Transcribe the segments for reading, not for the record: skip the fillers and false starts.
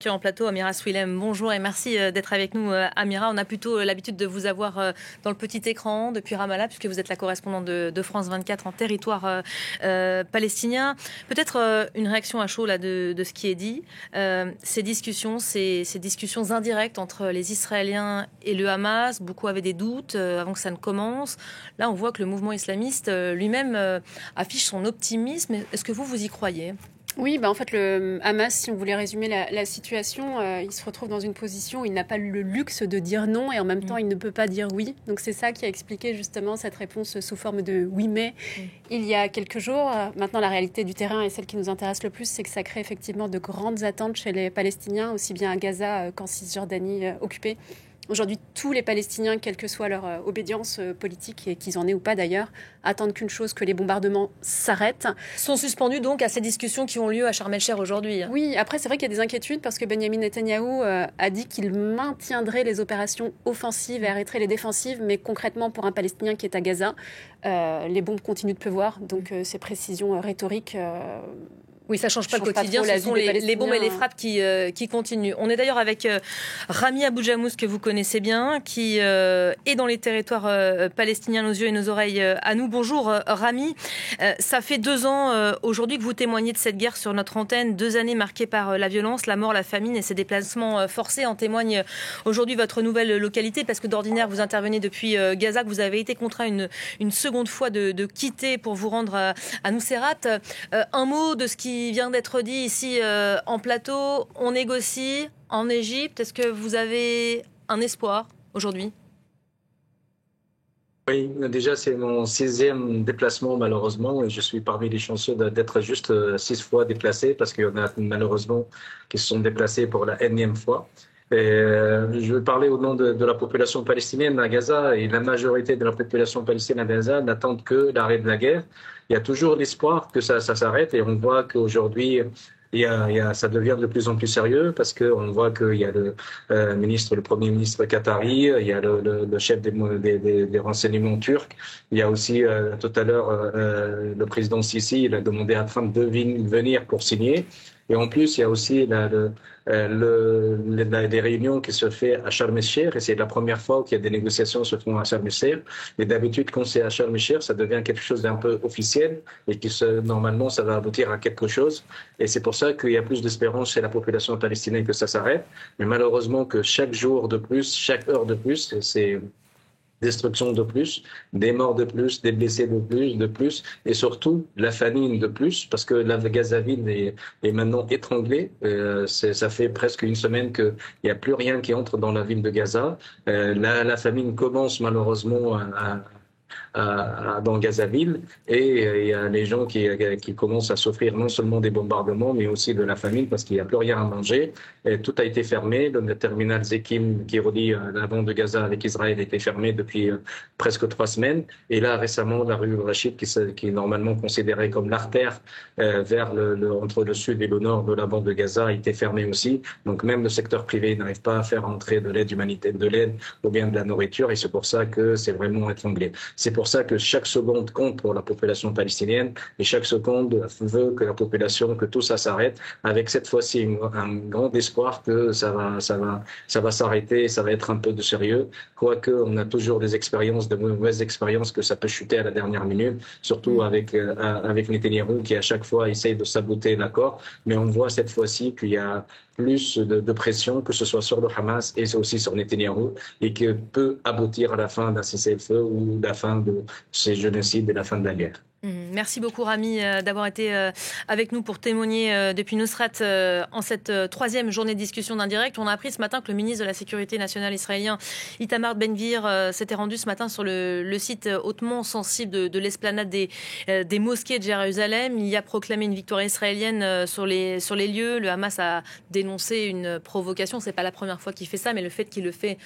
En plateau, Amira Swilem, bonjour et merci d'être avec nous, Amira. On a plutôt l'habitude de vous avoir dans le petit écran depuis Ramallah, puisque vous êtes la correspondante de France 24 en territoire palestinien. Peut-être une réaction à chaud là, de ce qui est dit. Ces discussions indirectes entre les Israéliens et le Hamas, beaucoup avaient des doutes avant que ça ne commence. Là, on voit que le mouvement islamiste lui-même affiche son optimisme. Est-ce que vous y croyez ? Oui, en fait, le Hamas, si on voulait résumer la situation, il se retrouve dans une position où il n'a pas le luxe de dire non et en même temps, il ne peut pas dire oui. Donc, c'est ça qui a expliqué justement cette réponse sous forme de oui, mais il y a quelques jours. Maintenant, la réalité du terrain et celle qui nous intéresse le plus, c'est que ça crée effectivement de grandes attentes chez les Palestiniens, aussi bien à Gaza qu'en Cisjordanie occupée. Aujourd'hui, tous les Palestiniens, quelle que soit leur obédience politique, et qu'ils en aient ou pas d'ailleurs, attendent qu'une chose, que les bombardements s'arrêtent. Sont suspendus donc à ces discussions qui ont lieu à Sharm el-Sheikh aujourd'hui. Oui, après c'est vrai qu'il y a des inquiétudes parce que Benjamin Netanyahou a dit qu'il maintiendrait les opérations offensives et arrêterait les défensives, mais concrètement pour un Palestinien qui est à Gaza, les bombes continuent de pleuvoir, donc ces précisions rhétoriques... Oui, ça ne change pas le quotidien, ce sont les bombes et les frappes qui continuent. On est d'ailleurs avec Rami Abou-Jamous, que vous connaissez bien, qui est dans les territoires palestiniens, nos yeux et nos oreilles à nous. Bonjour Rami, ça fait 2 ans aujourd'hui que vous témoignez de cette guerre sur notre antenne, 2 années marquées par la violence, la mort, la famine et ces déplacements forcés. En témoigne aujourd'hui votre nouvelle localité, parce que d'ordinaire vous intervenez depuis Gaza, que vous avez été contraint une seconde fois de quitter pour vous rendre à Nuseirat. Un mot de ce qui vient d'être dit ici en plateau. On négocie en Égypte. Est-ce que vous avez un espoir aujourd'hui ? Oui, déjà c'est mon 6e déplacement malheureusement et je suis parmi les chanceux d'être juste 6 fois déplacé parce qu'il y en a malheureusement qui se sont déplacés pour la énième fois. Et je vais parler au nom de la population palestinienne à Gaza, et la majorité de la population palestinienne à Gaza n'attendent que l'arrêt de la guerre. Il y a toujours l'espoir que ça s'arrête, et on voit qu'aujourd'hui ça devient de plus en plus sérieux parce qu'on voit qu'il y a le Premier ministre qatari, il y a le chef des renseignements turcs, il y a aussi tout à l'heure le président Sisi, il a demandé à Trump de venir pour signer. Et en plus, il y a aussi des réunions qui se font à Sharm el-Sheikh, et c'est la première fois qu'il y a des négociations se font à Sharm el-Sheikh. Et d'habitude, quand c'est à Sharm el-Sheikh, ça devient quelque chose d'un peu officiel et normalement, ça va aboutir à quelque chose. Et c'est pour ça qu'il y a plus d'espérance chez la population palestinienne que ça s'arrête. Mais malheureusement, que chaque jour de plus, chaque heure de plus, c'est destruction de plus, des morts de plus, des blessés de plus, et surtout la famine de plus, parce que la Gazaville est maintenant étranglée. Ça fait presque une semaine qu'il n'y a plus rien qui entre dans la ville de Gaza. La famine commence malheureusement dans Gazaville, et il y a les gens qui commencent à souffrir non seulement des bombardements mais aussi de la famine parce qu'il n'y a plus rien à manger. Et tout a été fermé. Le terminal Zekim qui relie la bande de Gaza avec Israël était fermé depuis presque 3 semaines. Et là récemment, la rue Rachid qui est normalement considérée comme l'artère vers entre le sud et le nord de la bande de Gaza a été fermée aussi. Donc même le secteur privé n'arrive pas à faire entrer de l'aide humanitaire, de l'aide ou bien de la nourriture, et c'est pour ça que c'est vraiment étranglé. C'est pour ça que chaque seconde compte pour la population palestinienne, et chaque seconde veut que tout ça s'arrête, avec cette fois-ci un grand espoir que ça va s'arrêter, ça va être un peu de sérieux, quoique on a toujours des mauvaises expériences que ça peut chuter à la dernière minute, surtout avec Netanyahou qui à chaque fois essaye de saboter l'accord, mais on voit cette fois-ci qu'il y a plus de pression, que ce soit sur le Hamas et aussi sur Netanyahou, et que peut aboutir à la fin d'un cessez-le-feu ou la fin de ces génocides et la fin de la guerre. Merci beaucoup Rami d'avoir été avec nous pour témoigner depuis Nuseirat en cette 3e journée de discussion d'Indirect. On a appris ce matin que le ministre de la Sécurité nationale israélien Itamar Ben-Gvir s'était rendu ce matin sur le site hautement sensible de l'esplanade des mosquées de Jérusalem. Il y a proclamé une victoire israélienne sur les lieux. Le Hamas a dénoncé une provocation. C'est pas la première fois qu'il fait ça, mais le fait qu'il le fait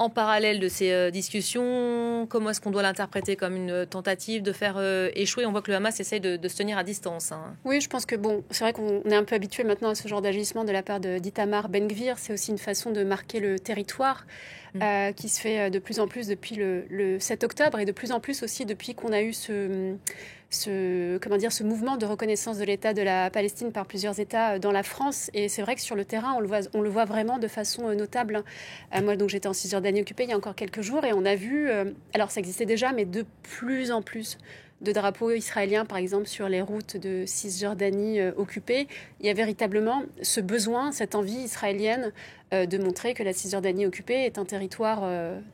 en parallèle de ces discussions, comment est-ce qu'on doit l'interpréter? Comme une tentative de faire échouer? On voit que le Hamas essaye de se tenir à distance. Oui, je pense que c'est vrai qu'on est un peu habitué maintenant à ce genre d'agissement de la part d'Itamar Ben-Gvir. C'est aussi une façon de marquer le territoire. qui se fait de plus en plus depuis le 7 octobre et de plus en plus aussi depuis qu'on a eu ce mouvement de reconnaissance de l'État de la Palestine par plusieurs États dans la France. Et c'est vrai que sur le terrain, on le voit vraiment de façon notable. Moi, donc, j'étais en Cisjordanie occupée il y a encore quelques jours et on a vu, alors ça existait déjà, mais de plus en plus de drapeaux israéliens, par exemple, sur les routes de Cisjordanie occupées. Il y a véritablement ce besoin, cette envie israélienne de montrer que la Cisjordanie occupée est un territoire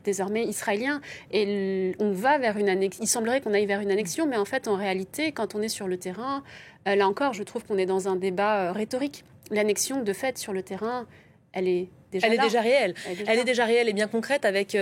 désormais israélien. Et on va vers une annexion. Il semblerait qu'on aille vers une annexion, mais en fait, en réalité, quand on est sur le terrain, là encore, je trouve qu'on est dans un débat rhétorique. L'annexion, de fait, sur le terrain, elle est déjà réelle. Elle est déjà réelle et bien concrète avec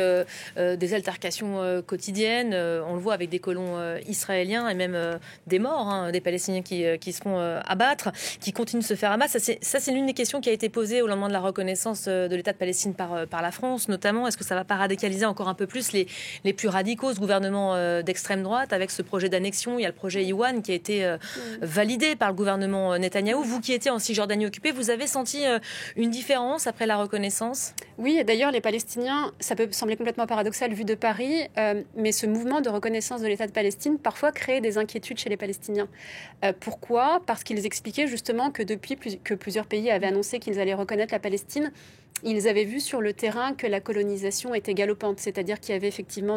des altercations quotidiennes. On le voit avec des colons israéliens et même des morts, des Palestiniens qui se font abattre, qui continuent de se faire abattre. Ça, c'est l'une des questions qui a été posée au lendemain de la reconnaissance de l'État de Palestine par la France, notamment. Est-ce que ça ne va pas radicaliser encore un peu plus les plus radicaux, ce gouvernement d'extrême droite, avec ce projet d'annexion? Il y a le projet Iwan qui a été validé par le gouvernement Netanyahou. Vous qui étiez en Cisjordanie occupée, vous avez senti une différence après la reconnaissance? Oui, et d'ailleurs, les Palestiniens, ça peut sembler complètement paradoxal vu de Paris, mais ce mouvement de reconnaissance de l'État de Palestine parfois crée des inquiétudes chez les Palestiniens. Pourquoi ? Parce qu'ils expliquaient justement que depuis que plusieurs pays avaient annoncé qu'ils allaient reconnaître la Palestine, ils avaient vu sur le terrain que la colonisation était galopante, c'est-à-dire qu'il y avait effectivement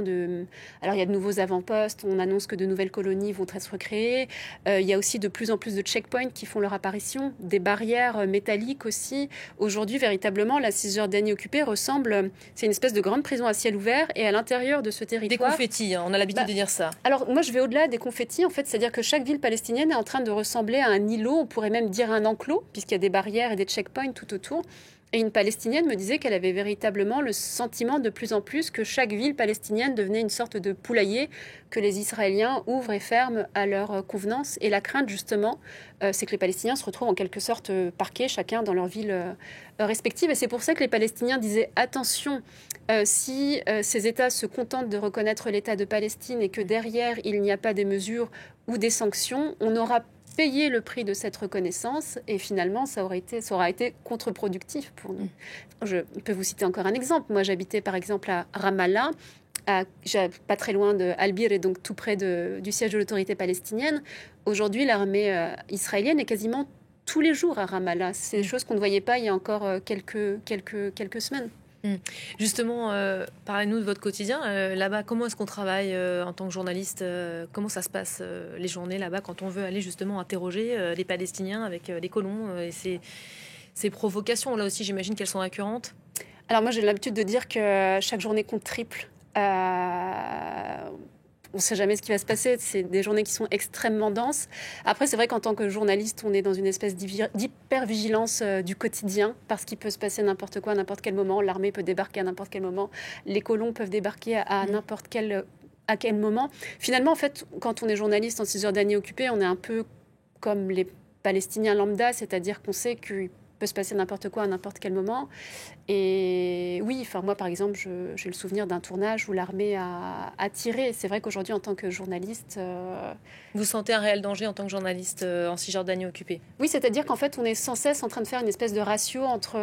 Alors, il y a de nouveaux avant-postes, on annonce que de nouvelles colonies vont être recréées. Il y a aussi de plus en plus de checkpoints qui font leur apparition, des barrières métalliques aussi. Aujourd'hui, véritablement, la Cisjordanie occupée ressemble... C'est une espèce de grande prison à ciel ouvert, et à l'intérieur de ce territoire... Des confettis, on a l'habitude de dire ça. Alors, moi, je vais au-delà des confettis, en fait, c'est-à-dire que chaque ville palestinienne est en train de ressembler à un îlot, on pourrait même dire un enclos, puisqu'il y a des barrières et des checkpoints tout autour. Et une Palestinienne me disait qu'elle avait véritablement le sentiment de plus en plus que chaque ville palestinienne devenait une sorte de poulailler que les Israéliens ouvrent et ferment à leur convenance. Et la crainte, justement, c'est que les Palestiniens se retrouvent en quelque sorte parqués, chacun dans leur ville respective. Et c'est pour ça que les Palestiniens disaient attention, si ces États se contentent de reconnaître l'État de Palestine et que derrière, il n'y a pas des mesures ou des sanctions, on aura payer le prix de cette reconnaissance et finalement ça aura été contre-productif pour nous. Je peux vous citer encore un exemple. Moi j'habitais par exemple à Ramallah, pas très loin de Al-Bir et donc tout près du siège de l'autorité palestinienne. Aujourd'hui l'armée israélienne est quasiment tous les jours à Ramallah. C'est des choses qu'on ne voyait pas il y a encore quelques semaines. Justement, parlez-nous de votre quotidien. Là-bas, comment est-ce qu'on travaille en tant que journaliste? Comment ça se passe les journées là-bas quand on veut aller justement interroger les Palestiniens avec les colons et ces provocations? Là aussi, j'imagine qu'elles sont récurrentes. Alors moi, j'ai l'habitude de dire que chaque journée compte triple. On ne sait jamais ce qui va se passer. C'est des journées qui sont extrêmement denses. Après, c'est vrai qu'en tant que journaliste, on est dans une espèce d'hyper-vigilance du quotidien parce qu'il peut se passer n'importe quoi à n'importe quel moment. L'armée peut débarquer à n'importe quel moment. Les colons peuvent débarquer à n'importe quel moment. Finalement, en fait, quand on est journaliste en Cisjordanie occupée, on est un peu comme les Palestiniens lambda, c'est-à-dire qu'on sait qu'il peut se passer n'importe quoi à n'importe quel moment. Et oui, enfin moi par exemple, j'ai le souvenir d'un tournage où l'armée a tiré. C'est vrai qu'aujourd'hui, en tant que journaliste... Vous sentez un réel danger en tant que journaliste en Cisjordanie occupée? Oui, c'est-à-dire qu'en fait, on est sans cesse en train de faire une espèce de ratio entre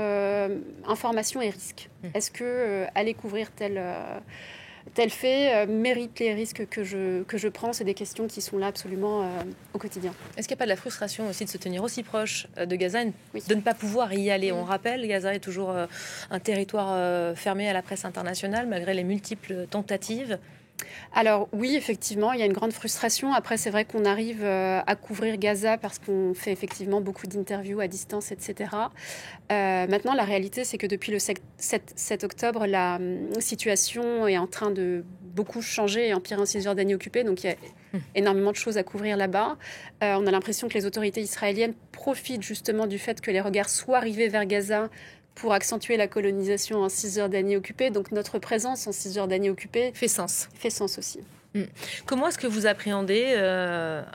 information et risque. Est-ce que aller couvrir tel fait mérite les risques que je prends? C'est des questions qui sont là absolument au quotidien. Est-ce qu'il n'y a pas de la frustration aussi de se tenir aussi proche de Gaza, de ne pas pouvoir y aller? On rappelle, Gaza est toujours un territoire fermé à la presse internationale malgré les multiples tentatives. Alors oui, effectivement, il y a une grande frustration. Après, c'est vrai qu'on arrive à couvrir Gaza parce qu'on fait effectivement beaucoup d'interviews à distance, etc. Maintenant, la réalité, c'est que depuis le 7 octobre, la situation est en train de beaucoup changer et empirer en Cisjordanie occupée. Donc, il y a énormément de choses à couvrir là-bas. On a l'impression que les autorités israéliennes profitent justement du fait que les regards soient rivés vers Gaza pour accentuer la colonisation en Cisjordanie occupée. Donc notre présence en Cisjordanie occupée fait sens. Fait sens aussi. Comment est-ce que vous appréhendez,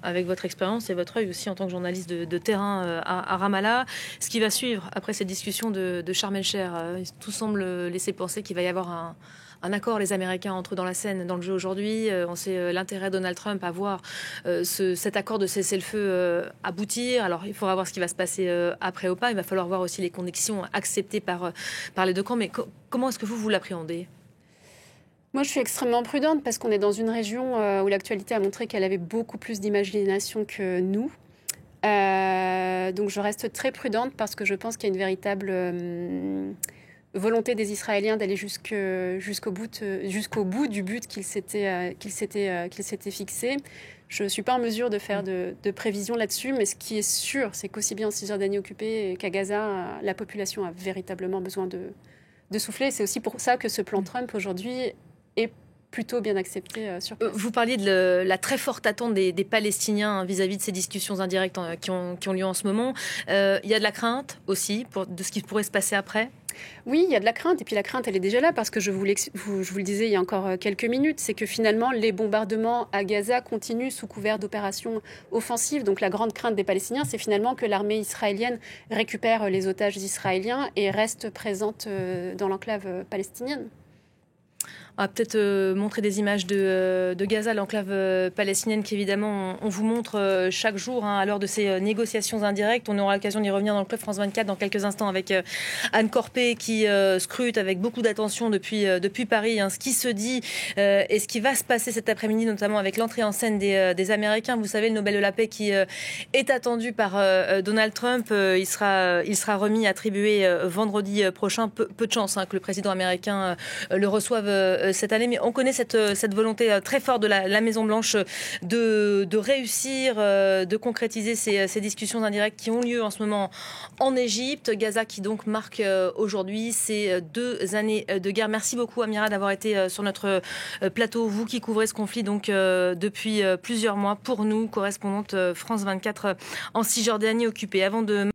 avec votre expérience et votre œil aussi en tant que journaliste de terrain à Ramallah, ce qui va suivre après cette discussion de Sharm el-Sheikh? Tout semble laisser penser qu'il va y avoir un accord. Les Américains entrent dans la scène, dans le jeu aujourd'hui. On sait l'intérêt de Donald Trump à voir cet accord de cessez-le-feu aboutir. Alors, il faudra voir ce qui va se passer après ou pas. Il va falloir voir aussi les conditions acceptées par les deux camps. Mais comment est-ce que vous l'appréhendez ? Moi, je suis extrêmement prudente parce qu'on est dans une région où l'actualité a montré qu'elle avait beaucoup plus d'imagination que nous. Donc, je reste très prudente parce que je pense qu'il y a une véritable volonté des Israéliens d'aller jusqu'au bout du but qu'ils s'étaient fixé. Je ne suis pas en mesure de faire de prévisions là-dessus, mais ce qui est sûr, c'est qu'aussi bien en Cisjordanie occupée qu'à Gaza, la population a véritablement besoin de souffler. C'est aussi pour ça que ce plan Trump aujourd'hui est plutôt bien accepté sur place. Vous parliez de la très forte attente des Palestiniens vis-à-vis de ces discussions indirectes qui ont lieu en ce moment. Il y a de la crainte aussi de ce qui pourrait se passer après ? Oui, il y a de la crainte. Et puis la crainte, elle est déjà là parce que je vous le disais il y a encore quelques minutes, c'est que finalement, les bombardements à Gaza continuent sous couvert d'opérations offensives. Donc la grande crainte des Palestiniens, c'est finalement que l'armée israélienne récupère les otages israéliens et reste présente dans l'enclave palestinienne. On va peut-être montrer des images de Gaza, l'enclave palestinienne qu'évidemment on vous montre chaque jour à l'heure de ces négociations indirectes. On aura l'occasion d'y revenir dans le Club France 24 dans quelques instants avec Anne Corpé qui scrute avec beaucoup d'attention depuis Paris ce qui se dit et ce qui va se passer cet après-midi, notamment avec l'entrée en scène des Américains. Vous savez, le Nobel de la paix qui est attendu par Donald Trump, il sera remis, attribué vendredi prochain. Peu de chance que le président américain le reçoive cette année, mais on connaît cette volonté très forte de la Maison-Blanche de réussir, de concrétiser ces discussions indirectes qui ont lieu en ce moment en Égypte. Gaza qui donc marque aujourd'hui ces 2 années de guerre. Merci beaucoup Amira d'avoir été sur notre plateau, vous qui couvrez ce conflit donc depuis plusieurs mois pour nous, correspondante France 24 en Cisjordanie occupée. Avant de